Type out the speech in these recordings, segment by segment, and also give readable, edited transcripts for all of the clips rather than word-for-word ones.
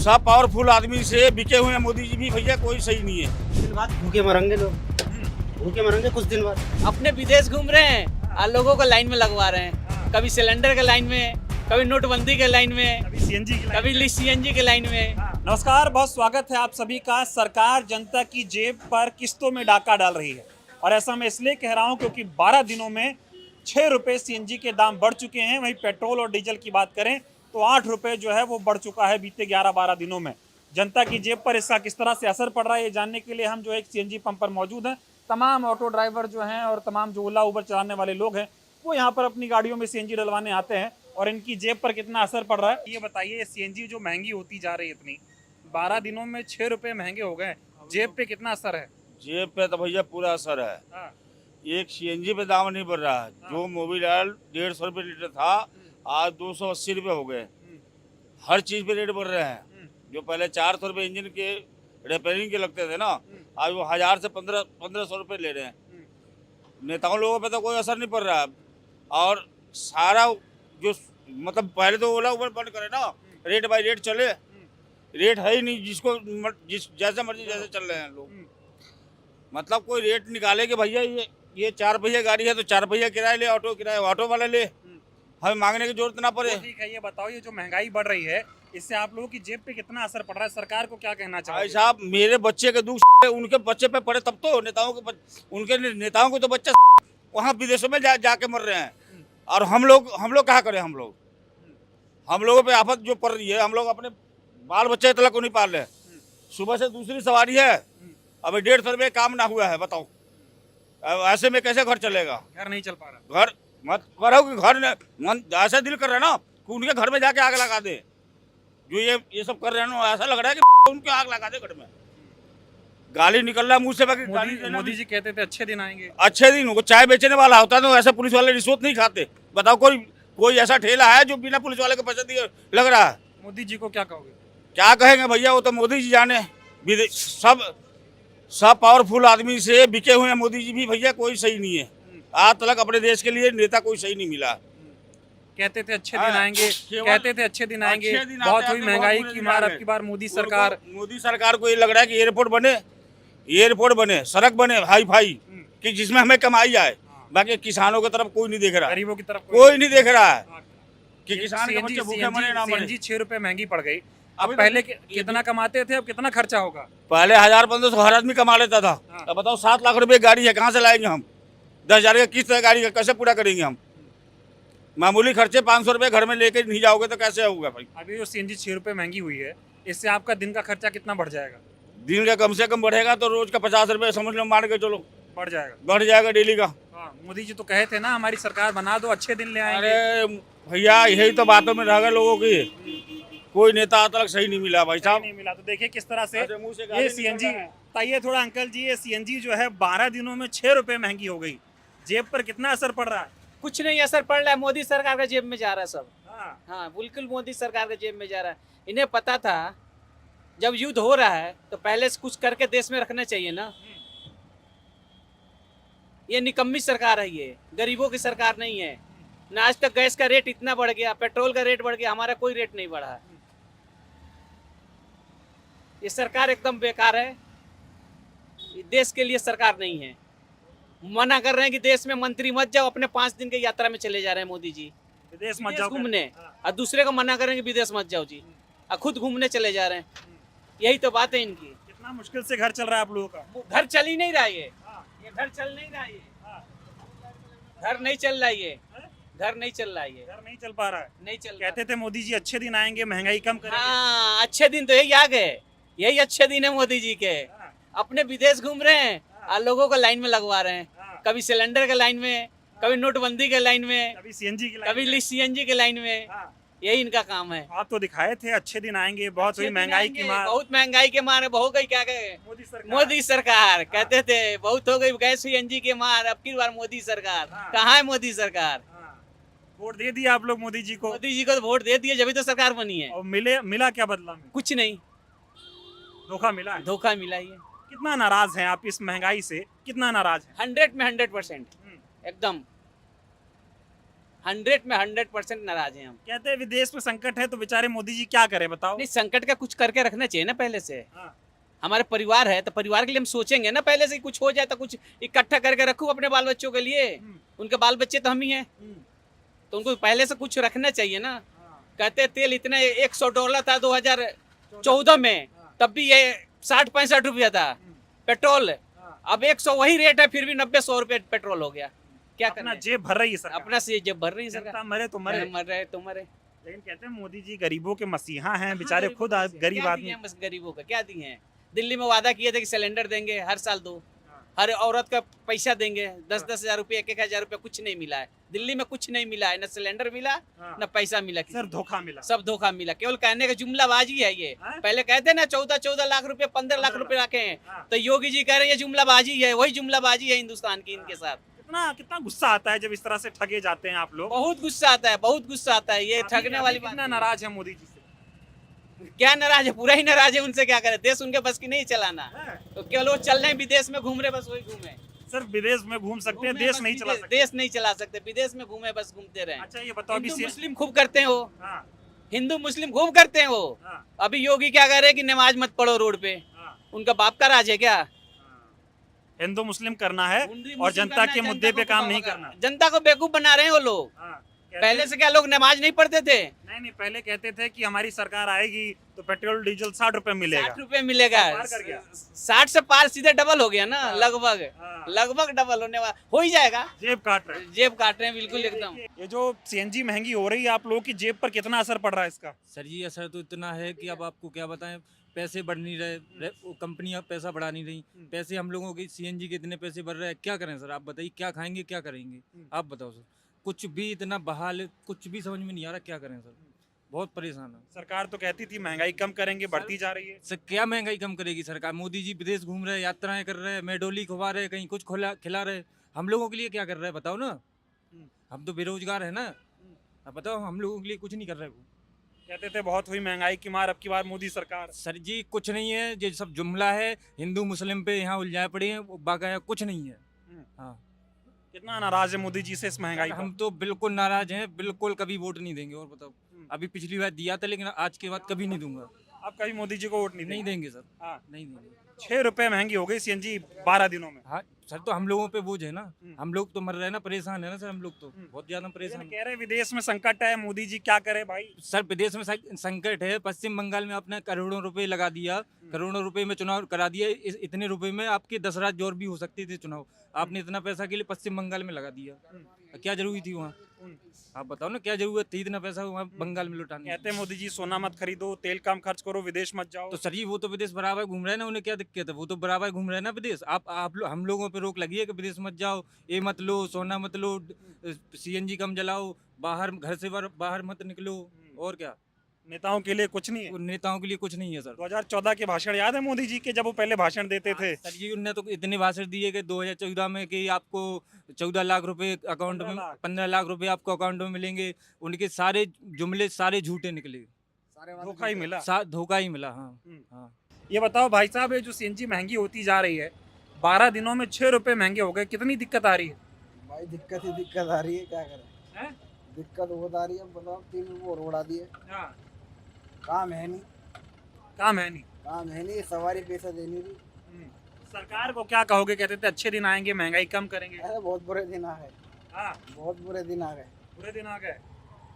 सब पावरफुल आदमी से बिके हुए हैं मोदी जी भी भैया कोई सही नहीं है। दिन बाद भूखे मरेंगे लोग, भूखे मरेंगे कुछ दिन बाद। अपने विदेश घूम रहे हैं और लोगों को लाइन में लगवा रहे हैं, कभी सिलेंडर के लाइन में, कभी नोटबंदी के लाइन में, कभी सीएनजी की लाइन कभी सीएनजी के लाइन में। नमस्कार, बहुत स्वागत है आप सभी का। सरकार जनता की जेब पर किस्तों में डाका डाल रही है और ऐसा मैं इसलिए कह रहा हूं क्योंकि 12 दिनों में 6 रुपये सीएनजी के दाम बढ़ चुके हैं। वहीं पेट्रोल और डीजल की बात करें तो 8 रुपये जो है वो बढ़ चुका है बीते 11-12 दिनों में। जनता की जेब पर इसका किस तरह से असर पड़ रहा है ये जानने के लिए हम जो एक सीएनजी पंप पर मौजूद हैं। तमाम ऑटो ड्राइवर जो हैं और तमाम जो ओला उबर चलाने वाले लोग हैं वो यहाँ पर अपनी गाड़ियों में सीएनजी डलवाने आते हैं और इनकी जेब पर कितना असर पड़ रहा है ये बताइए। सीएनजी जो महंगी होती जा रही है इतनी, 12 दिनों में 6 रुपये महंगे हो गए, जेब पे कितना असर है? जेब पे तो भैया पूरा असर है। हाँ। एक सीएनजी पे दाम नहीं बढ़ रहा है। जो मोबिल ऑयल 150 रुपये लीटर था आज 280 रुपये हो गए। हर चीज़ पे रेट बढ़ रहे हैं। जो पहले 400 रुपये इंजन के रिपेयरिंग के लगते थे ना, आज वो 1000 से 1500 रुपये ले रहे हैं। नेताओं लोगों पे तो कोई असर नहीं पड़ रहा है। और सारा जो मतलब पहले तो ओला उबर बंद करे ना, रेट बाई रेट चले, रेट है ही नहीं। जिसको जैसे मर्जी जैसे चल रहे हैं लोग। मतलब कोई रेट निकाले कि भैया ये 4 पहिया गाड़ी है तो 4 पहिया किराया ले, ऑटो किराया ऑटो वाला ले, हमें मांगने की जरूरत ना पड़े। ठीक है, ये बताओ ये जो महंगाई बढ़ रही है इससे आप लोगों की जेब पे कितना असर पड़ रहा है? सरकार को क्या कहना भाई चाहिए? साहब, मेरे बच्चे के दुख उनके बच्चे पे पड़े तब तो नेताओं के उनके नेताओं को तो बच्चे वहाँ विदेशों में जाके मर रहे हैं और हम लोग क्या करें? हम लोगों पे आफत जो पड़ रही है, हम लोग अपने बाल बच्चे तलक को नहीं पाल रहे। सुबह से दूसरी सवारी है, अभी 150 रुपये काम ना हुआ है, बताओ ऐसे में कैसे घर चलेगा? घर नहीं चल पा रहा। घर मत करो कि घर मन ऐसा दिल कर रहा है ना कि उनके घर में जाके आग लगा दे। जो ये सब कर रहे हैं ना, ऐसा लग रहा है कि उनके आग लगा दे घर में। गाली निकल रहा है मुंह से, बाकी मोदी जी कहते थे अच्छे दिन आएंगे। अच्छे दिन वो चाय बेचने वाला होता है तो ऐसा पुलिस वाले रिश्वत नहीं खाते। बताओ कोई ऐसा ठेला है जो बिना पुलिस वाले के पैसे दिए लग रहा है? मोदी जी को क्या कहोगे? क्या कहेंगे भैया, वो तो मोदी जी जाने। सब पावरफुल आदमी से बिके हुए हैं मोदी जी भी भैया कोई सही नहीं है। आज तक अपने देश के लिए नेता कोई सही नहीं मिला। कहते थे अच्छे दिन आएंगे, कहते थे अच्छे दिन आएंगे। बहुत हुई महंगाई की मार, अब की बार मोदी सरकार को ये लग रहा है कि एयरपोर्ट बने, सड़क बने हाई फाई, कि जिसमें हमें कमाई आए। बाकी किसानों की तरफ कोई नहीं देख रहा, गरीबों की तरफ कोई नहीं देख रहा है कि किसान के बच्चे भूखे मरे ना मरे। सीएनजी 6 रुपये महंगी पड़ गई। अब पहले कितना कमाते थे, अब कितना खर्चा होगा? पहले 1000-1500 हर आदमी कमा लेता था। अब बताओ 7 लाख रुपए गाड़ी है, कहाँ से लाएंगे हम? 10,000 का किस्त है गाड़ी का, कैसे पूरा करेंगे हम? मामूली खर्चे 500 रुपये घर में लेके नहीं जाओगे तो कैसे होगा भाई? अभी जो सीएनजी 6 रुपये महंगी हुई है, इससे आपका दिन का खर्चा कितना बढ़ जाएगा? दिन का कम से कम बढ़ेगा तो रोज का 50 रुपये समझ लो, मान के चलो बढ़ जाएगा डेली का। मोदी जी तो कहे थे ना हमारी सरकार बना दो, अच्छे दिन ले आएंगे। अरे भैया, यही तो बातों में रह गए लोगों की। कोई नेता आज तक सही नहीं मिला भाई साहब, नहीं मिला। तो देखिए किस तरह से ये सीएनजी, बताइए थोड़ा अंकल जी, ये सीएनजी जो है 12 दिनों में 6 रुपये महंगी हो गई, जेब पर कितना असर पड़ रहा है? कुछ नहीं असर पड़ रहा है, मोदी सरकार का जेब में जा रहा है सब। हाँ। हाँ, बिल्कुल मोदी सरकार के जेब में जा रहा है। इन्हें पता था जब युद्ध हो रहा है तो पहले से कुछ करके देश में रखना चाहिए ना। ये निकम्मी सरकार है, ये गरीबों की सरकार नहीं है ना। आज तक गैस का रेट इतना बढ़ गया, पेट्रोल का रेट बढ़ गया, हमारा कोई रेट नहीं बढ़ा है। ये सरकार एकदम बेकार है, ये देश के लिए सरकार नहीं है। मना कर रहे हैं कि देश में मंत्री मत जाओ, अपने 5 दिन की यात्रा में चले जा रहे हैं मोदी जी विदेश मत जाओ घूमने, और दूसरे को मना करेंगे विदेश मत जाओ जी, और खुद घूमने चले जा रहे हैं। यही तो बात है इनकी। कितना मुश्किल से घर चल रहा है आप लोगों का। घर चल ही नहीं रहा ये घर चल नहीं रहा, ये घर नहीं चल रहा, ये घर नहीं चल रहा, ये घर नहीं चल पा रहा है। नहीं चल। कहते थे मोदी जी अच्छे दिन आएंगे, महंगाई कम करेंगे। हाँ, अच्छे दिन तो यही आ गए, यही अच्छे दिन है मोदी जी के। अपने विदेश घूम रहे हैं और लोगों को लाइन में लगवा रहे हैं, कभी सिलेंडर के लाइन में, कभी नोटबंदी के लाइन में, कभी सीएनजी के लाइन में। यही इनका काम है। आप तो दिखाए थे अच्छे दिन आएंगे, बहुत हुई महंगाई की मार, बहुत महंगाई के मार हो गई। क्या कहे मोदी सरकार कहते थे बहुत हो गई गैस सीएनजी के मार, अब की बार मोदी सरकार। कहाँ है मोदी सरकार? वोट दे दिया आप लोग मोदी जी को? मोदी जी को तो वोट दे दिए, जब तो सरकार बनी है। और मिला क्या बदला में? कुछ नहीं, धोखा मिला है। धोखा मिला ही है। कितना नाराज हैं आप इस महंगाई से? कितना नाराज हैं? 100 में 100% एकदम। 100 में 100% नाराज हैं हम। कहते हैं विदेश में संकट है तो बेचारे मोदी जी क्या करें बताओ। नहीं, संकट का कुछ करके रखना चाहिए ना पहले से। हाँ। हमारे परिवार है तो परिवार के लिए हम सोचेंगे ना पहले से, कुछ हो जाए तो कुछ इकट्ठा करके रखूं अपने बाल बच्चों के लिए। उनके बाल बच्चे तो हम ही हैं, तो उनको पहले से कुछ रखना चाहिए ना। कहते तेल इतना $100 था 2014 में, तब भी ये 60-65 रुपया था पेट्रोल। अब 100 वही रेट है, फिर भी 90-100 रुपये पेट्रोल हो गया। क्या अपना करना, जेब भर रही है सरकार। अपना से जब भर रही है जनता सरकार। मरे तो मरे। मर रहे तो मरे। लेकिन कहते हैं मोदी जी गरीबों के मसीहा हैं, बेचारे खुद गरीब क्या आदमी। दिए हैं बस गरीबों का, क्या दिए हैं? दिल्ली में वादा किए थे कि सिलेंडर देंगे हर साल 2, हर औरत का पैसा देंगे 10-10 हजार रुपये, 1-1 हजार रुपये। कुछ नहीं मिला है दिल्ली में, कुछ नहीं मिला है, न सिलेंडर मिला न पैसा मिला, सर धोखा मिला। सब धोखा मिला। केवल कहने का जुमलाबाजी है ये। हाँ? पहले कहते ना 14 लाख रुपए, 15 लाख रुपए रखे हैं, तो योगी जी कह रहे हैं ये जुमलाबाजी है। वही जुमलाबाजी है हिंदुस्तान की इनके साथ। कितना गुस्सा आता है जब इस तरह से ठगे जाते हैं आप लोग। बहुत गुस्सा आता है, बहुत गुस्सा आता है। ये ठगने वाली बात कितना नहीं है। नाराज है मोदी जी से। क्या नाराज है, पूरा ही नाराज है। उनसे क्या करे, देश उनके बस की नहीं चलाना। तो केवल वो चल रहे हैं विदेश में घूम रहे, बस वही घूमे। सिर्फ विदेश में घूम सकते हैं, देश नहीं चला सकते। देश नहीं चला सकते, विदेश में घूमे बस, घूमते रहे। अच्छा ये बताओ अभी हिंदू मुस्लिम खूब करते हैं वो, हाँ, हिंदू मुस्लिम खूब करते हैं वो। हाँ, अभी योगी क्या कह रहे हैं कि नमाज मत पढ़ो रोड पे। हाँ, उनका बाप का राज है क्या? हिंदू मुस्लिम करना है मुस्लिम और जनता करना है, के मुद्दे जनता पे को काम भगाना। नहीं करना। जनता को बेवकूफ बना रहे हैं वो लोग। हाँ, कहते पहले हैं- से क्या लोग नमाज नहीं पढ़ते थे? नहीं पहले कहते थे कि हमारी सरकार आएगी तो पेट्रोल डीजल 60 रुपए मिलेगा। 60 रुपए मिलेगा। पार कर गया। 60 से पार सीधे डबल हो गया ना, हाँ। लगभग हाँ। लगभग डबल होने वाला, हो ही जाएगा। जेब काट रहे हैं। जेब काट रहे हैं बिल्कुल एकदम। ये जो सीएनजी महंगी हो रही है, आप लोगों की जेब पर कितना असर पड़ रहा है इसका? सर जी असर तो इतना है कि अब आपको क्या बताएं, पैसे बढ़ नहीं रहे, वो कंपनियां पैसा बढ़ा नहीं रही। पैसे हम लोगों की सीएनजी के इतने पैसे बढ़ रहे हैं, क्या करें सर? आप बताइए, क्या खाएंगे, क्या करेंगे? आप बताओ सर। कुछ भी इतना बहाल, कुछ भी समझ में नहीं आ रहा, क्या करें सर? बहुत परेशान है सरकार तो कहती थी महंगाई कम करेंगे, बढ़ती जा रही है। सर। क्या महंगाई कम करेगी सरकार? मोदी जी विदेश घूम रहे हैं, यात्राएं कर रहे हैं, मेडोली खुवा रहे हैं, कहीं कुछ खिला रहे हैं। हम लोगों के लिए क्या कर रहे हैं बताओ ना? हम तो बेरोजगार है ना। अब बताओ, हम लोगों के लिए कुछ नहीं कर रहे वो। कहते थे बहुत हुई महंगाई की मार, अब की बार मोदी सरकार। सर जी कुछ नहीं है, ये सब जुमला है। हिंदू मुस्लिम पे यहाँ उलझाए पड़े हैं, वो बाकाया कुछ नहीं है। हाँ, कितना नाराज है मोदी जी से इस महंगाई पर? हम तो बिल्कुल नाराज हैं, बिल्कुल कभी वोट नहीं देंगे। और बताओ, अभी पिछली बार दिया था लेकिन आज के बाद कभी नहीं दूंगा। आप कभी मोदी जी को वोट नहीं नहीं देंगे? देंगे सर, हाँ। नहीं देंगे। 6 रुपए महंगी हो गई सीएनजी 12 दिनों में। हाँ सर, तो हम लोगों पे बोझ है ना। हम लोग तो मर रहे हैं ना, परेशान है ना सर। हम लोग तो बहुत ज्यादा परेशान हैं। कह रहे विदेश में संकट है, मोदी जी क्या करे भाई? सर विदेश में संकट है। पश्चिम बंगाल में आपने करोड़ों रुपए लगा दिया, करोड़ों रुपए में चुनाव करा दिया। इतने रुपए में आपके 10 राज्य और भी हो सकते थे चुनाव। आपने इतना पैसा के लिए पश्चिम बंगाल में लगा दिया, क्या जरूरी थी वहाँ? आप बताओ ना, क्या जरूरत थी इतना पैसा वहाँ बंगाल में लुटाने की? कहते हैं मोदी जी सोना मत खरीदो, तेल कम खर्च करो, विदेश मत जाओ। तो सर जी वो तो विदेश बराबर घूम रहे हैं ना, उन्हें क्या दिक्कत है? वो तो बराबर घूम रहे हैं ना विदेश। हम लोगों पे रोक लगी है कि विदेश मत जाओ, ये मत लो, सोना मत लो, सीएनजी कम जलाओ, बाहर घर से बाहर मत निकलो। और क्या? नेताओं के लिए कुछ नहीं है। वो नेताओं के लिए कुछ नहीं है सर। 2014 के भाषण याद है मोदी जी के, जब वो पहले भाषण देते थे? सर जी उनने तो इतने भाषण दिए कि 2014 में कि आपको 14 लाख रुपए अकाउंट 15 में, लाख। 15 लाख रुपए आपको अकाउंट में मिलेंगे। उनके सारे जुमले सारे झूठे निकले, धोखा ही मिला। धोखा ही मिला। हाँ हाँ। ये बताओ भाई साहब, ये जो सीएनजी महंगी होती जा रही है, 12 दिनों में 6 रुपए महंगे हो गए, कितनी दिक्कत आ रही है? भाई दिक्कत ही दिक्कत आ रही है, क्या करें? हैं? दिक्कत बहुत आ रही है। बताओ 3 वो उड़ा दिए, हाँ, काम है नहीं, काम है नहीं। काम है नहीं, सवारी पैसा देनी भी। सरकार को क्या कहोगे? कहते थे अच्छे दिन आएंगे, महंगाई कम करेंगे। अरे बहुत बुरे दिन आ गए, हाँ, बहुत बुरे दिन आ गए। बुरे दिन आ गए।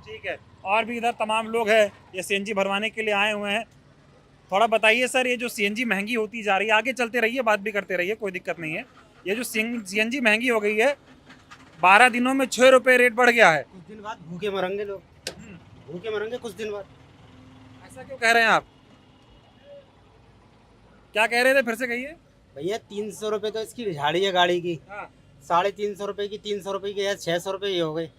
ठीक है, और भी इधर तमाम लोग हैं, ये सीएनजी भरवाने के लिए आए हुए हैं। थोड़ा बताइए सर, ये जो सीएनजी महंगी होती जा रही है, आगे चलते रहिए, बात भी करते रहिए, कोई दिक्कत नहीं है। ये जो सीएनजी महंगी हो गई है, 12 दिनों में 6 रुपए रेट बढ़ गया है। कुछ दिन बाद भूखे मरेंगे लोग, भूखे मरेंगे कुछ दिन बाद। ऐसा क्यों कह रहे हैं आप? क्या कह रहे थे, फिर से कहिए। भैया 300 रुपये तो इसकी झाड़ी है गाड़ी की, हाँ, 350 रुपये की, 300 रुपये की, या 600 रुपये ही हो गए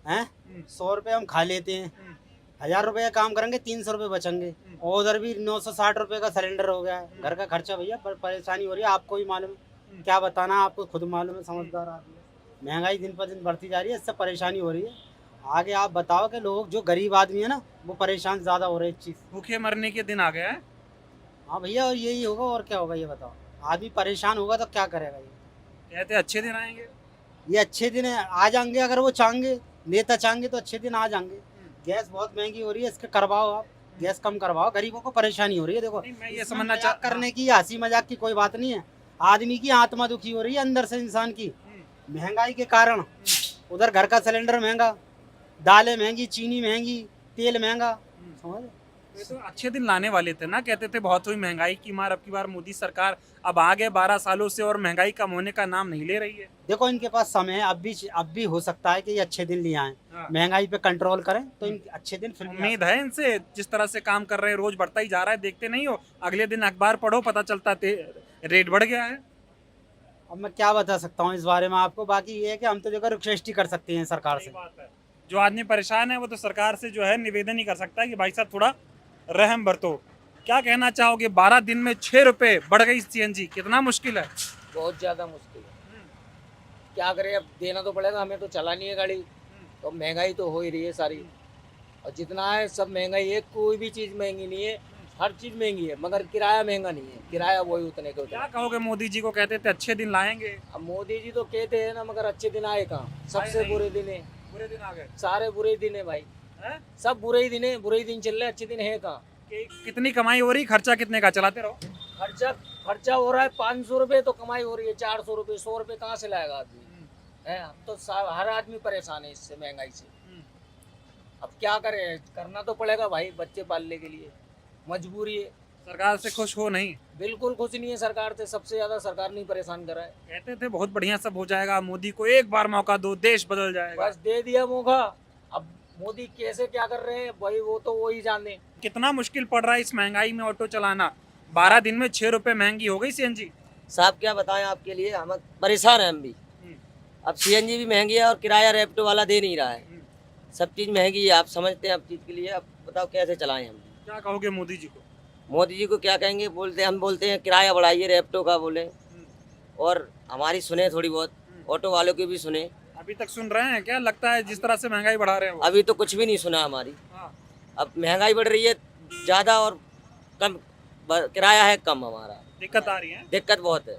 हैं। 100 रुपये हम खा लेते हैं, 1000 रुपये का काम करेंगे, 300 रुपये बचेंगे। और उधर भी 960 रुपये का सिलेंडर हो गया है। घर का खर्चा भैया परेशानी हो रही है, आपको भी मालूम है, क्या बताना, आपको खुद मालूम है, समझदार आदमी है। महंगाई दिन पर दिन बढ़ती जा रही है, इससे परेशानी हो रही है। आगे आप बताओ कि लोग जो गरीब आदमी है ना, वो परेशान ज़्यादा हो रहे हैं इस चीज़। भूखे मरने के दिन आ गए हैं। हाँ भैया, और यही होगा और क्या होगा ये बताओ। आदमी परेशान होगा तो क्या करेगा ये? कहते अच्छे दिन आएंगे। ये अच्छे दिन है, आ जाएंगे अगर वो चाहेंगे, नेता चाहेंगे तो अच्छे दिन आ जाएंगे। गैस बहुत महंगी हो रही है, इसके करवाओ आप, गैस कम करवाओ, गरीबों को परेशानी हो रही है। देखो नहीं, मैं ये इसमें समझना मजाक करने की, हंसी मजाक की कोई बात नहीं है। आदमी की आत्मा दुखी हो रही है अंदर से, इंसान की महंगाई के कारण। उधर घर का सिलेंडर महंगा, दालें महंगी, चीनी महंगी, तेल महंगा, समझ। ये तो अच्छे दिन लाने वाले थे ना, कहते थे बहुत हुई महंगाई की मार, अब की बार मोदी सरकार अब आ गए 12 सालों से और महंगाई कम होने का नाम नहीं ले रही है। देखो इनके पास समय है, अब भी हो सकता है कि ये अच्छे दिन ले आए, हाँ। महंगाई पे कंट्रोल करें तो इन अच्छे दिन फिर भी आ उम्मीद है इनसे, जिस तरह से काम कर रहे हैं रोज बढ़ता ही जा रहा है, देखते नहीं हो अगले दिन अखबार पढ़ो पता चलता रेट बढ़ गया है। अब मैं क्या बता सकता हूँ इस बारे में आपको। बाकी ये है कि हम तो जो रिक्वेस्ट ही कर सकते हैं सरकार सही से। बात है। जो आदमी परेशान है वो तो सरकार से जो है निवेदन ही कर सकता है कि भाई साहब थोड़ा रहम बरतो। क्या कहना चाहोगे, 12 दिन में 6 रुपए बढ़ गई सीएनजी, कितना मुश्किल है? बहुत ज़्यादा मुश्किल है। क्या करें, अब देना तो पड़ेगा, हमें तो चलानी है गाड़ी, तो महंगाई तो हो ही रही है सारी। और जितना है सब महंगाई है, कोई भी चीज़ महंगी नहीं है, हर चीज़ महंगी है, मगर किराया महंगा नहीं है। किराया वही उतने के क्या उतने। कहोगे, मोदी जी को कहते थे अच्छे दिन लाएंगे, अब मोदी जी तो कहते हैं ना, मगर अच्छे दिन आए कहाँ? सबसे नहीं। बुरे दिन है, बुरे दिन आ गए सारे बुरे दिन है भाई, हैं? सब बुरे ही दिन है, बुरे ही दिन चल रहे, अच्छे दिन है कहाँ? कितनी कमाई हो रही, खर्चा कितने का, चलाते रहो। खर्चा हो रहा है 500 रुपये, तो कमाई हो रही है 400 रुपये, 100 रुपये कहाँ से लाएगा आदमी? है, अब तो हर आदमी परेशान है इससे, महंगाई से। अब क्या करें, करना तो पड़ेगा भाई, बच्चे पालने के लिए मजबूरी है। सरकार से खुश हो नहीं? बिल्कुल कुछ नहीं है सरकार से, सबसे ज्यादा सरकार नहीं परेशान कर रहा है। कहते थे बहुत बढ़िया सब हो जाएगा, मोदी को एक बार मौका दो, देश बदल जाएगा। बस दे दिया मौका, अब मोदी कैसे क्या कर रहे हैं भाई, वो तो वो ही जाने। कितना मुश्किल पड़ रहा है इस महंगाई में ऑटो चलाना? 12 दिन में 6 रुपए महंगी हो गई सीएनजी। साहब क्या बताएं आपके लिए, हम परेशान हैं हम भी। अब सीएनजी भी महंगी है और किराया रैपिडो वाला दे नहीं रहा है, सब चीज़ महंगी है। आप समझते हैं अब चीज़ के लिए, अब बताओ कैसे चलाएं हम। क्या कहोगे मोदी जी को? मोदी जी को क्या कहेंगे, हम बोलते हैं किराया बढ़ाइए रैपिडो का बोले, और हमारी सुने थोड़ी बहुत, ऑटो वालों की भी सुने। अभी तक सुन रहे हैं क्या? लगता है जिस तरह से महंगाई बढ़ा रहे हैं वो। अभी तो कुछ भी नहीं सुना हमारी। हाँ। अब महंगाई बढ़ रही है ज़्यादा और कम किराया है कम, हमारा दिक्कत आ रही है। दिक्कत बहुत है।